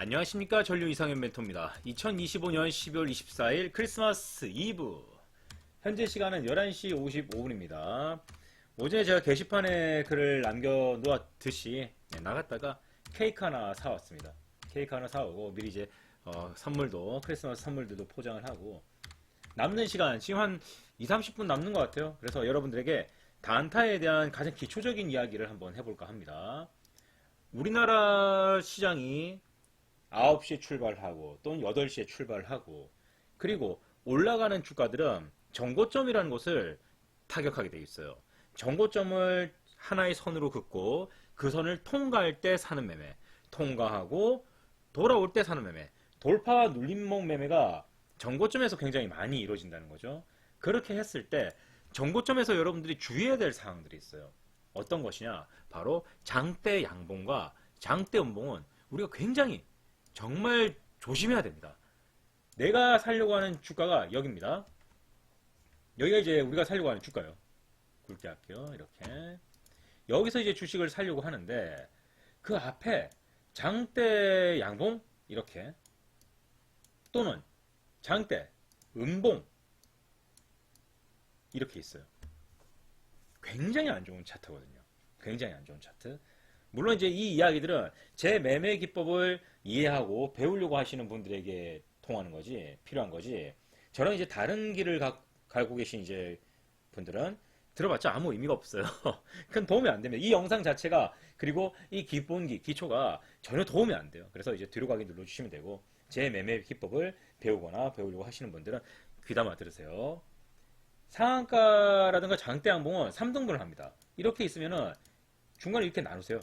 안녕하십니까. 전류 이상현 멘토입니다. 2025년 12월 24일 크리스마스 이브, 현재 시간은 11시 55분입니다. 오전에 제가 게시판에 글을 남겨놓았듯이 나갔다가 케이크 하나 사왔습니다. 케이크 하나 사오고 미리 이제 선물도, 크리스마스 선물들도 포장을 하고, 남는 시간 지금 한 2, 30분 남는 것 같아요. 그래서 여러분들에게 단타에 대한 가장 기초적인 이야기를 한번 해볼까 합니다. 우리나라 시장이 9시에 출발하고 또는 8시에 출발하고, 그리고 올라가는 주가들은 정고점이라는 곳을 타격하게 돼 있어요. 정고점을 하나의 선으로 긋고 그 선을 통과할 때 사는 매매, 통과하고 돌아올 때 사는 매매, 돌파와 눌림목 매매가 정고점에서 굉장히 많이 이루어진다는 거죠. 그렇게 했을 때 정고점에서 여러분들이 주의해야 될 사항들이 있어요. 어떤 것이냐? 바로 장대 양봉과 장대 음봉은 우리가 굉장히 정말 조심해야 됩니다. 내가 살려고 하는 주가가 여기입니다. 여기가 이제 우리가 살려고 하는 주가요. 굵게 할게요. 이렇게. 여기서 이제 주식을 살려고 하는데 그 앞에 장대 양봉 이렇게, 또는 장대 음봉 이렇게 있어요. 굉장히 안 좋은 차트거든요. 굉장히 안 좋은 차트. 물론 이제 이 이야기들은 제 매매 기법을 이해하고 배우려고 하시는 분들에게 통하는 거지, 필요한 거지. 저랑 이제 다른 길을 가고 계신 이제 분들은 들어봤자 아무 의미가 없어요. 그건 도움이 안 됩니다. 이 영상 자체가, 그리고 이 기본기, 기초가 전혀 도움이 안 돼요. 그래서 이제 뒤로 가기 눌러주시면 되고, 제 매매 기법을 배우거나 배우려고 하시는 분들은 귀담아 들으세요. 상한가라든가 장대 양봉은 3등분을 합니다. 이렇게 있으면은 중간에 이렇게 나누세요.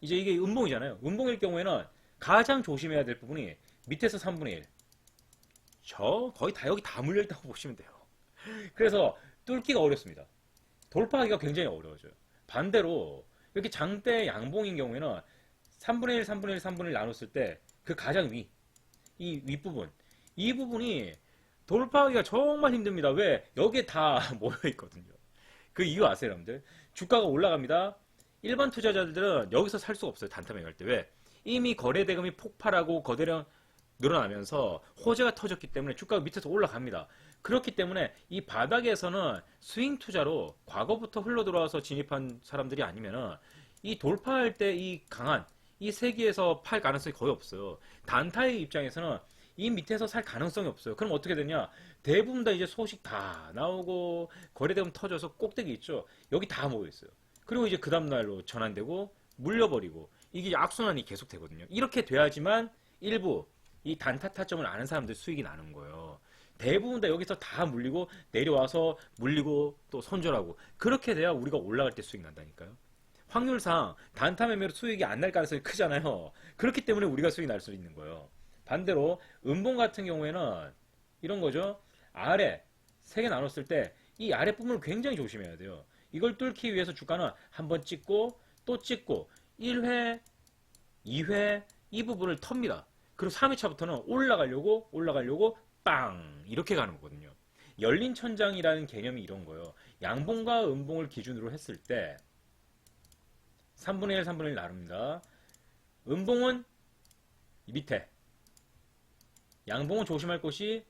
이제 이게 음봉이잖아요. 음봉일 경우에는 가장 조심해야 될 부분이 밑에서 3분의 1. 거의 다 여기 다 물려있다고 보시면 돼요. 그래서 뚫기가 어렵습니다. 돌파하기가 굉장히 어려워져요. 반대로 이렇게 장대 양봉인 경우에는 3분의 1, 3분의 1, 3분의 1 나눴을 때 그 가장 위, 이 윗부분, 이 부분이 돌파하기가 정말 힘듭니다. 왜? 여기에 다 모여있거든요. 그 이유 아세요, 여러분들? 주가가 올라갑니다. 일반 투자자들은 여기서 살 수가 없어요. 단타 매매할 때. 왜? 이미 거래 대금이 폭발하고 거래량 늘어나면서 호재가 터졌기 때문에 주가가 밑에서 올라갑니다. 그렇기 때문에 이 바닥에서는 스윙 투자로 과거부터 흘러 들어와서 진입한 사람들이 아니면은 이 돌파할 때 이 강한 이 세기에서 팔 가능성이 거의 없어요. 단타의 입장에서는 이 밑에서 살 가능성이 없어요. 그럼 어떻게 되냐? 대부분 다 이제 소식 다 나오고 거래대금 터져서 꼭대기 있죠. 여기 다 모여 있어요. 그리고 이제 그 다음날로 전환되고 물려버리고, 이게 악순환이 계속 되거든요. 이렇게 돼야지만 일부 이 단타 타점을 아는 사람들 수익이 나는 거예요. 대부분 다 여기서 다 물리고 내려와서 물리고 또 손절하고, 그렇게 돼야 우리가 올라갈 때 수익 난다니까요. 확률상 단타 매매로 수익이 안 날 가능성이 크잖아요. 그렇기 때문에 우리가 수익 날 수 있는 거예요. 반대로 음봉 같은 경우에는 이런 거죠. 아래 세 개 나눴을 때 이 아래 부분을 굉장히 조심해야 돼요. 이걸 뚫기 위해서 주가는 한번 찍고 또 찍고 1회, 2회 이 부분을 텁니다. 그리고 3회차부터는 올라가려고 빵 이렇게 가는 거거든요. 열린 천장이라는 개념이 이런 거예요. 양봉과 음봉을 기준으로 했을 때 3분의 1, 3분의 1 나눕니다. 음봉은 밑에, 양봉은 조심할 곳이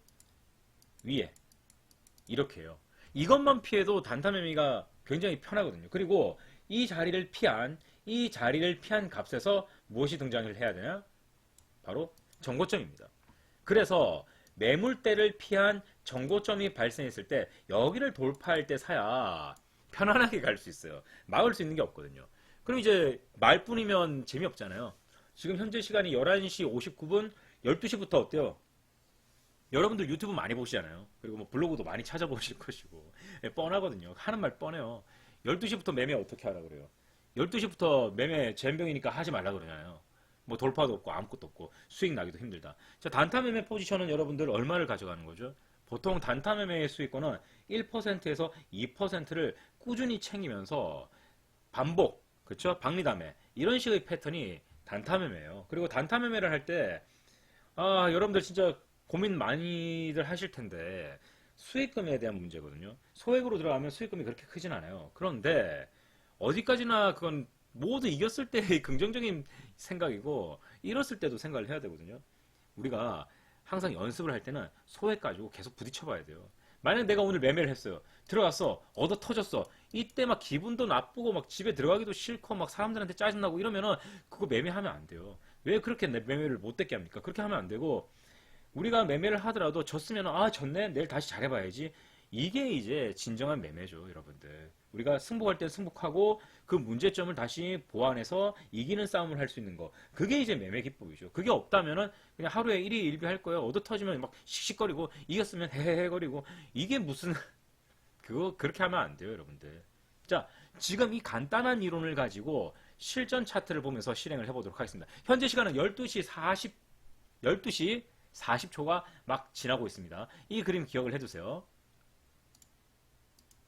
위에, 이렇게 해요. 이것만 피해도 단타 매매가 굉장히 편하거든요. 그리고 이 자리를 피한 값에서 무엇이 등장을 해야 되냐? 바로 정고점입니다. 그래서 매물대를 피한 정고점이 발생했을 때 여기를 돌파할 때 사야 편안하게 갈 수 있어요. 막을 수 있는 게 없거든요. 그럼 이제 말뿐이면 재미없잖아요. 지금 현재 시간이 11시 59분, 12시부터 어때요? 여러분들 유튜브 많이 보시잖아요. 그리고 뭐 블로그도 많이 찾아보실 것이고, 뻔하거든요. 하는 말 뻔해요. 12시부터 매매 어떻게 하라 그래요? 12시부터 매매 젬병이니까 하지 말라 그러잖아요. 뭐 돌파도 없고 아무것도 없고 수익 나기도 힘들다. 자, 단타 매매 포지션은 여러분들 얼마를 가져가는 거죠? 보통 단타 매매의 수익권은 1%에서 2%를 꾸준히 챙기면서 반복, 그렇죠? 박리담회 이런 식의 패턴이 단타 매매예요. 그리고 단타 매매를 할 때 여러분들 진짜 고민 많이들 하실 텐데 수익금에 대한 문제거든요. 소액으로 들어가면 수익금이 그렇게 크진 않아요. 그런데 어디까지나 그건 모두 이겼을 때의 긍정적인 생각이고, 이랬을 때도 생각을 해야 되거든요. 우리가 항상 연습을 할 때는 소액 가지고 계속 부딪혀 봐야 돼요. 만약 내가 오늘 매매를 했어요. 들어갔어. 얻어 터졌어. 이때 막 기분도 나쁘고 막 집에 들어가기도 싫고 막 사람들한테 짜증나고 이러면은 그거 매매하면 안 돼요. 왜 그렇게 매매를 못됐게 합니까? 그렇게 하면 안 되고 우리가 매매를 하더라도 졌으면 아 졌네 내일 다시 잘해봐야지. 이게 이제 진정한 매매죠, 여러분들. 우리가 승복할 땐 승복하고 그 문제점을 다시 보완해서 이기는 싸움을 할 수 있는 거. 그게 이제 매매 기법이죠. 그게 없다면은 그냥 하루에 1위 1비 할 거예요. 얻어 터지면 막 씩씩거리고 이겼으면 헤헤헤거리고 이게 무슨 그거 그렇게 하면 안 돼요, 여러분들. 자, 지금 이 간단한 이론을 가지고 실전 차트를 보면서 실행을 해보도록 하겠습니다. 현재 시간은 12시 40초가 막 지나고 있습니다. 이 그림 기억을 해두세요.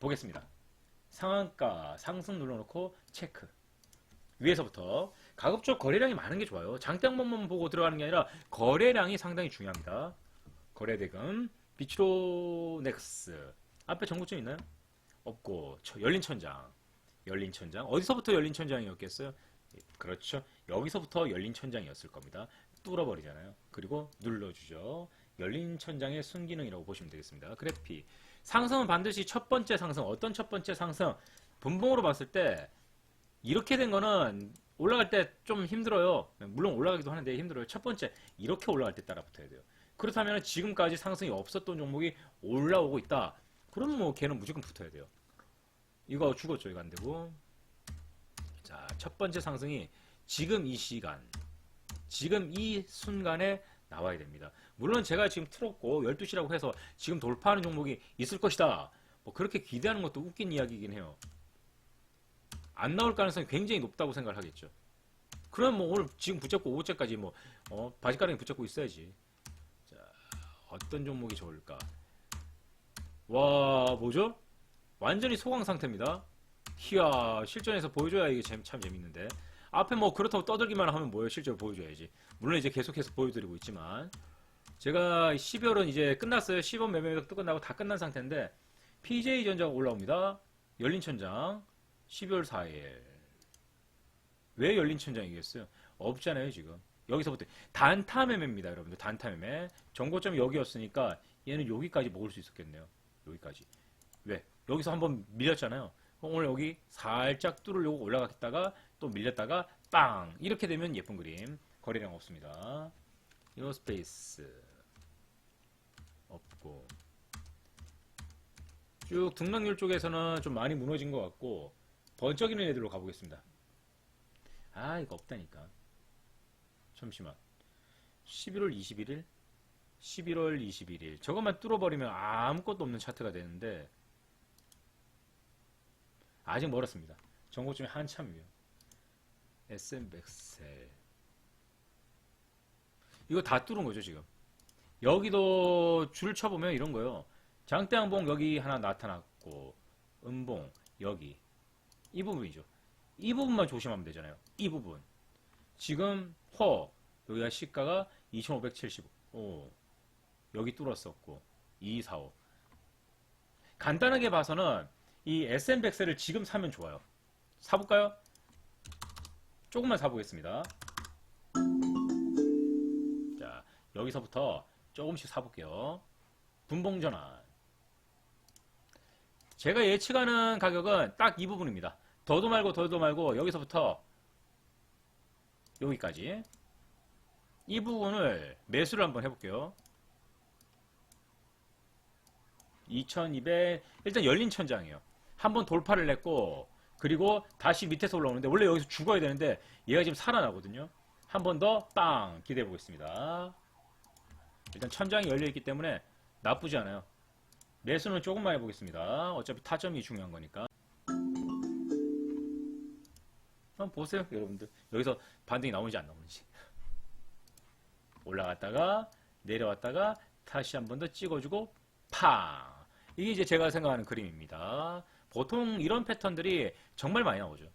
보겠습니다. 상한가 상승 눌러놓고 체크. 위에서부터 가급적 거래량이 많은 게 좋아요. 장대양봉만 보고 들어가는 게 아니라 거래량이 상당히 중요합니다. 거래대금 비트로넥스 앞에 정보점 있나요? 없고 열린 천장. 열린 천장. 어디서부터 열린 천장이었겠어요? 그렇죠. 여기서부터 열린 천장이었을 겁니다. 뚫어버리잖아요. 그리고 눌러주죠. 열린 천장의 순기능이라고 보시면 되겠습니다. 그래픽. 상승은 반드시 첫 번째 상승. 어떤 첫 번째 상승? 분봉으로 봤을 때 이렇게 된 거는 올라갈 때 좀 힘들어요. 물론 올라가기도 하는데 힘들어요. 첫 번째 이렇게 올라갈 때 따라 붙어야 돼요. 그렇다면 지금까지 상승이 없었던 종목이 올라오고 있다. 그럼 뭐 걔는 무조건 붙어야 돼요. 이거 죽었죠. 이거 안 되고. 자, 첫 번째 상승이 지금 이 시간, 지금 이 순간에 나와야 됩니다. 물론 제가 지금 틀었고 12시라고 해서 지금 돌파하는 종목이 있을 것이다. 뭐 그렇게 기대하는 것도 웃긴 이야기이긴 해요. 안 나올 가능성이 굉장히 높다고 생각을 하겠죠. 그럼 뭐 오늘 지금 붙잡고 오후째까지 뭐 바지가랑이 붙잡고 있어야지. 자, 어떤 종목이 좋을까? 와, 뭐죠? 완전히 소강 상태입니다. 이야, 실전에서 보여줘야 이게 참 재밌는데. 앞에 뭐 그렇다고 떠들기만 하면 뭐예요? 실제로 보여줘야지. 물론 이제 계속해서 보여드리고 있지만 제가 12월은 이제 끝났어요. 10월 매매가 끝나고 다 끝난 상태인데 PJ전자가 올라옵니다. 열린 천장 12월 4일. 왜 열린 천장이겠어요? 없잖아요, 지금. 여기서부터 단타 매매입니다, 여러분들. 단타 매매. 정고점이 여기였으니까 얘는 여기까지 먹을 수 있었겠네요. 여기까지. 왜? 여기서 한번 밀렸잖아요. 오늘 여기 살짝 뚫으려고 올라갔다가 또 밀렸다가 빵! 이렇게 되면 예쁜 그림. 거래량 없습니다. 이노스페이스 없고 쭉 등락률 쪽에서는 좀 많이 무너진 것 같고 번쩍이는 애들로 가보겠습니다. 아, 이거 없다니까. 잠시만. 11월 21일? 11월 21일. 저것만 뚫어버리면 아무것도 없는 차트가 되는데 아직 멀었습니다. 정고점이 한참이에요. SM백셀. 이거 다 뚫은 거죠, 지금. 여기도 줄 쳐보면 이런 거요. 장대양봉 여기 하나 나타났고, 음봉 여기. 이 부분이죠. 이 부분만 조심하면 되잖아요. 이 부분. 지금 여기가 시가가 2575. 오. 여기 뚫었었고 2245. 간단하게 봐서는 이 SM백셀을 지금 사면 좋아요. 사볼까요? 조금만 사보겠습니다. 자, 여기서부터 조금씩 사볼게요. 분봉전환. 제가 예측하는 가격은 딱 이 부분입니다. 더도 말고 여기서부터 여기까지. 이 부분을 매수를 한번 해볼게요. 2200 일단 열린 천장이에요. 한번 돌파를 냈고 그리고 다시 밑에서 올라오는데 원래 여기서 죽어야 되는데 얘가 지금 살아나거든요. 한 번 더 빵 기대해 보겠습니다. 일단 천장이 열려있기 때문에 나쁘지 않아요. 매수는 조금만 해보겠습니다. 어차피 타점이 중요한 거니까. 한번 보세요, 여러분들. 여기서 반등이 나오는지 안 나오는지. 올라갔다가 내려왔다가 다시 한 번 더 찍어주고 팡! 이게 이제 제가 생각하는 그림입니다. 보통 이런 패턴들이 정말 많이 나오죠.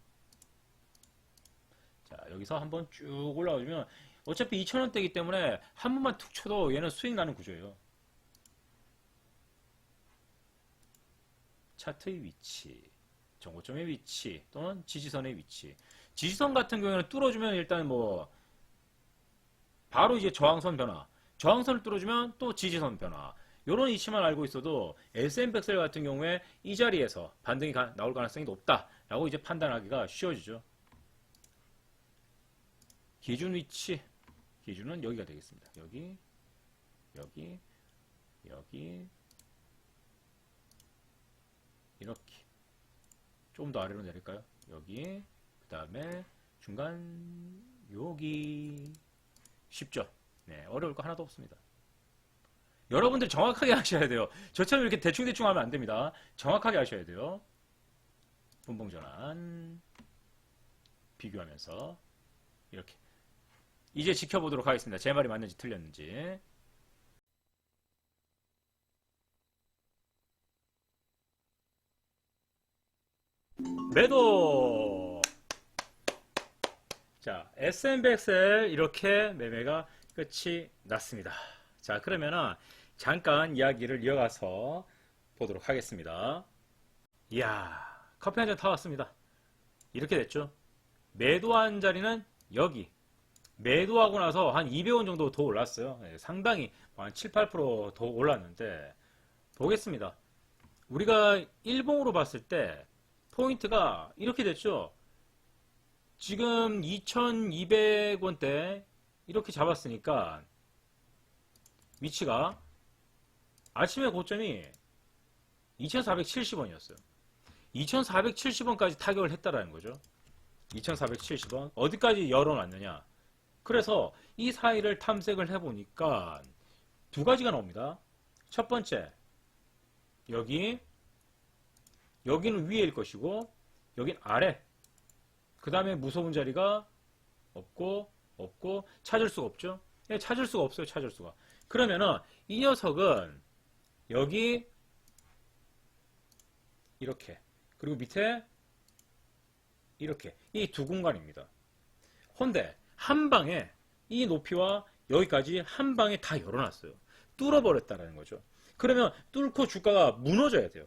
자, 여기서 한번 쭉 올라오면 어차피 2,000원대이기 때문에 한 번만 툭 쳐도 얘는 수익 나는 구조예요. 차트의 위치, 정고점의 위치 또는 지지선의 위치. 지지선 같은 경우에는 뚫어주면 일단 뭐 바로 이제 저항선 변화. 저항선을 뚫어주면 또 지지선 변화. 이런 이치만 알고 있어도 SM백셀 같은 경우에 이 자리에서 반등이 나올 가능성이 높다라고 이제 판단하기가 쉬워지죠. 기준 위치. 기준은 여기가 되겠습니다. 여기, 여기, 여기, 이렇게. 좀 더 아래로 내릴까요? 여기, 그 다음에 중간, 여기. 쉽죠? 네, 어려울 거 하나도 없습니다. 여러분들 정확하게 하셔야 돼요. 저처럼 이렇게 대충대충 하면 안 됩니다. 정확하게 하셔야 돼요. 분봉전환 비교하면서 이렇게 이제 지켜보도록 하겠습니다. 제 말이 맞는지 틀렸는지. 매도! 자, SM백셀 이렇게 매매가 끝이 났습니다. 자, 그러면은 잠깐 이야기를 이어가서 보도록 하겠습니다. 이야, 커피 한 잔 타왔습니다. 이렇게 됐죠. 매도한 자리는 여기. 매도하고 나서 한 200원 정도 더 올랐어요. 상당히 한 7, 8%더 올랐는데 보겠습니다. 우리가 일봉으로 봤을 때 포인트가 이렇게 됐죠. 지금 2200원대 이렇게 잡았으니까 위치가 아침에 고점이 2470원이었어요. 2470원까지 타격을 했다라는 거죠. 2470원. 어디까지 열어놨느냐. 그래서 이 사이를 탐색을 해보니까 두 가지가 나옵니다. 첫 번째, 여기는 위에일 것이고, 여긴 아래. 그 다음에 무서운 자리가 없고, 찾을 수가 없죠. 찾을 수가 없어요, 찾을 수가. 그러면은, 이 녀석은 여기, 이렇게. 그리고 밑에, 이렇게. 이 두 공간입니다. 헌데, 한 방에, 이 높이와 여기까지 한 방에 다 열어놨어요. 뚫어버렸다는 거죠. 그러면 뚫고 주가가 무너져야 돼요.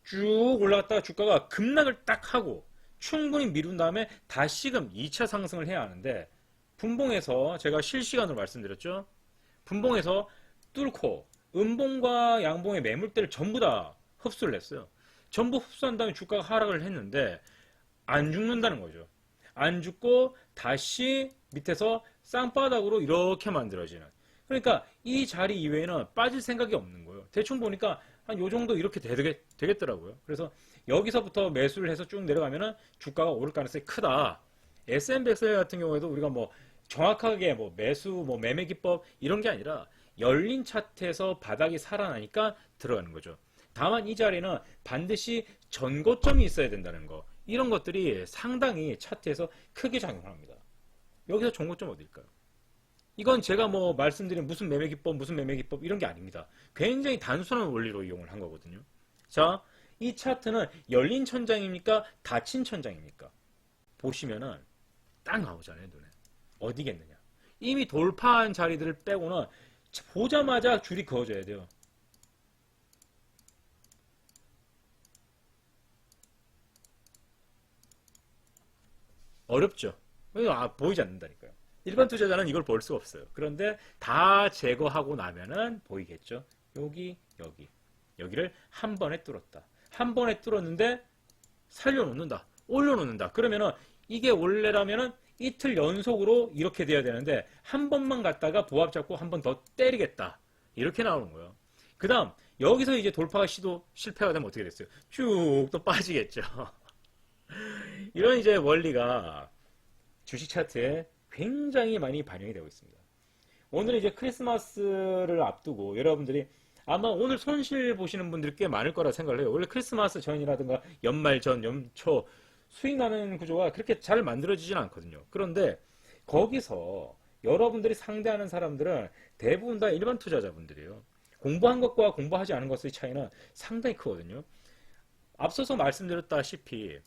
쭉 올라갔다가 주가가 급락을 딱 하고 충분히 미룬 다음에 다시금 2차 상승을 해야 하는데 분봉에서 제가 실시간으로 말씀드렸죠. 분봉에서 뚫고 음봉과 양봉의 매물대를 전부 다 흡수를 했어요. 전부 흡수한 다음에 주가가 하락을 했는데 안 죽는다는 거죠. 안 죽고 다시 밑에서 쌍바닥으로 이렇게 만들어지는. 그러니까 이 자리 이외에는 빠질 생각이 없는 거예요. 대충 보니까 한 요 정도 이렇게 되겠더라고요. 그래서 여기서부터 매수를 해서 쭉 내려가면은 주가가 오를 가능성이 크다. SM백셀 같은 경우에도 우리가 뭐 정확하게 뭐 매수, 뭐 매매 기법 이런 게 아니라 열린 차트에서 바닥이 살아나니까 들어가는 거죠. 다만 이 자리는 반드시 전고점이 있어야 된다는 거. 이런 것들이 상당히 차트에서 크게 작용합니다. 여기서 전고점 어딜까요? 이건 제가 뭐 말씀드린 무슨 매매 기법 이런 게 아닙니다. 굉장히 단순한 원리로 이용을 한 거거든요. 자, 이 차트는 열린 천장입니까? 닫힌 천장입니까? 보시면은 딱 나오잖아요, 눈에. 어디겠느냐. 이미 돌파한 자리들을 빼고는 보자마자 줄이 그어져야 돼요. 어렵죠? 보이지 않는다니까요. 일반 투자자는 이걸 볼 수가 없어요. 그런데 다 제거하고 나면은 보이겠죠. 여기를 한 번에 뚫었다. 한 번에 뚫었는데 살려놓는다. 올려놓는다. 그러면은 이게 원래라면은 이틀 연속으로 이렇게 돼야 되는데 한 번만 갔다가 보합 잡고 한 번 더 때리겠다. 이렇게 나오는 거예요. 그 다음 여기서 이제 돌파가 실패가 되면 어떻게 됐어요? 쭉 또 빠지겠죠. 이런 이제 원리가 주식 차트에 굉장히 많이 반영이 되고 있습니다. 오늘 이제 크리스마스를 앞두고 여러분들이 아마 오늘 손실 보시는 분들이 꽤 많을 거라 생각을 해요. 원래 크리스마스 전이라든가 연말 전, 연초 수익 나는 구조가 그렇게 잘 만들어지진 않거든요. 그런데 거기서 여러분들이 상대하는 사람들은 대부분 다 일반 투자자분들이에요. 공부한 것과 공부하지 않은 것의 차이는 상당히 크거든요. 앞서서 말씀드렸다시피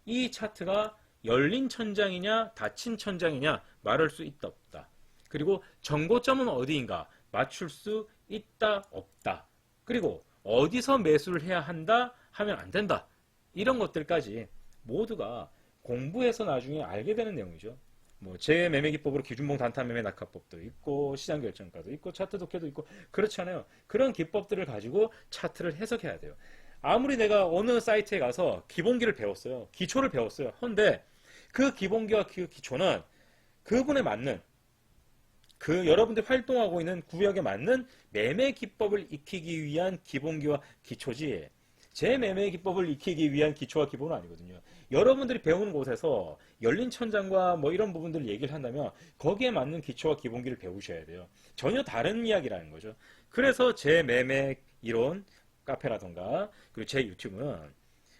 이 차트가 열린 천장이냐 닫힌 천장이냐 말할 수 있다 없다. 그리고 정고점은 어디인가 맞출 수 있다 없다. 그리고 어디서 매수를 해야 한다 하면 안 된다. 이런 것들까지 모두가 공부해서 나중에 알게 되는 내용이죠. 뭐 재매매 기법으로 기준봉 단타 매매 낙하법도 있고 시장 결정가도 있고 차트 독해도 있고 그렇잖아요. 그런 기법들을 가지고 차트를 해석해야 돼요. 아무리 내가 어느 사이트에 가서 기본기를 배웠어요. 기초를 배웠어요. 헌데 그 기본기와 그 기초는 그분에 맞는 그 여러분들이 활동하고 있는 구역에 맞는 매매 기법을 익히기 위한 기본기와 기초지 제 매매 기법을 익히기 위한 기초와 기본은 아니거든요. 여러분들이 배우는 곳에서 열린 천장과 뭐 이런 부분들을 얘기를 한다면 거기에 맞는 기초와 기본기를 배우셔야 돼요. 전혀 다른 이야기라는 거죠. 그래서 제 매매 이론 카페라던가 그리고 제 유튜브는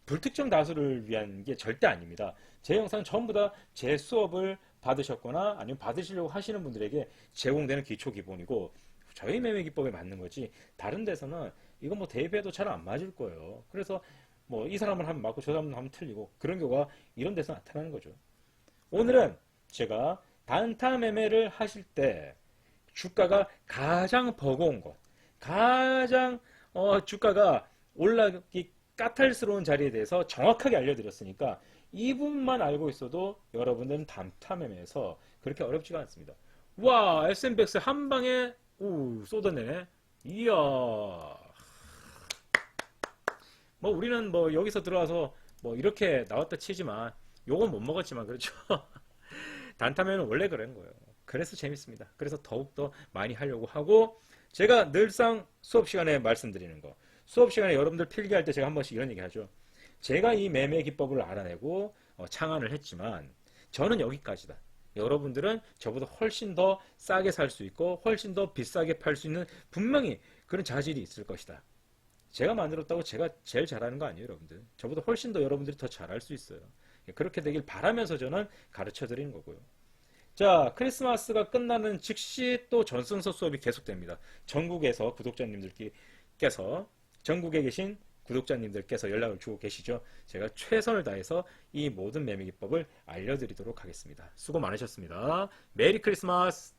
불특정 다수를 위한 게 절대 아닙니다. 제 영상 전부 다 제 수업을 받으셨거나 아니면 받으시려고 하시는 분들에게 제공되는 기초 기본이고 저희 매매 기법에 맞는 거지 다른 데서는 이거 뭐 대입해도 잘 안 맞을 거예요. 그래서 뭐 이 사람을 하면 맞고 저 사람을 하면 틀리고 그런 경우가 이런 데서 나타나는 거죠. 오늘은 제가 단타 매매를 하실 때 주가가 가장 버거운 것, 가장 주가가 올라가기 까탈스러운 자리에 대해서 정확하게 알려드렸으니까 이 부분만 알고 있어도 여러분들은 단타 매매에서 그렇게 어렵지가 않습니다. 와, S&P 한 방에 쏟아내네. 이야. 뭐 우리는 뭐 여기서 들어와서 뭐 이렇게 나왔다 치지만 요건 못 먹었지만 그렇죠. 단타 매매는 원래 그런 거예요. 그래서 재밌습니다. 그래서 더욱더 많이 하려고 하고 제가 늘상 수업 시간에 말씀드리는 거 수업 시간에 여러분들 필기할 때 제가 한 번씩 이런 얘기 하죠. 제가 이 매매 기법을 알아내고 창안을 했지만 저는 여기까지다. 여러분들은 저보다 훨씬 더 싸게 살 수 있고 훨씬 더 비싸게 팔 수 있는 분명히 그런 자질이 있을 것이다. 제가 만들었다고 제가 제일 잘하는 거 아니에요, 여러분들. 저보다 훨씬 더 여러분들이 더 잘할 수 있어요. 그렇게 되길 바라면서 저는 가르쳐 드리는 거고요. 자, 크리스마스가 끝나는 즉시 또 전승서 수업이 계속됩니다. 전국에서 구독자님들께서 전국에 계신 구독자님들께서 연락을 주고 계시죠. 제가 최선을 다해서 이 모든 매매 기법을 알려드리도록 하겠습니다. 수고 많으셨습니다. 메리 크리스마스!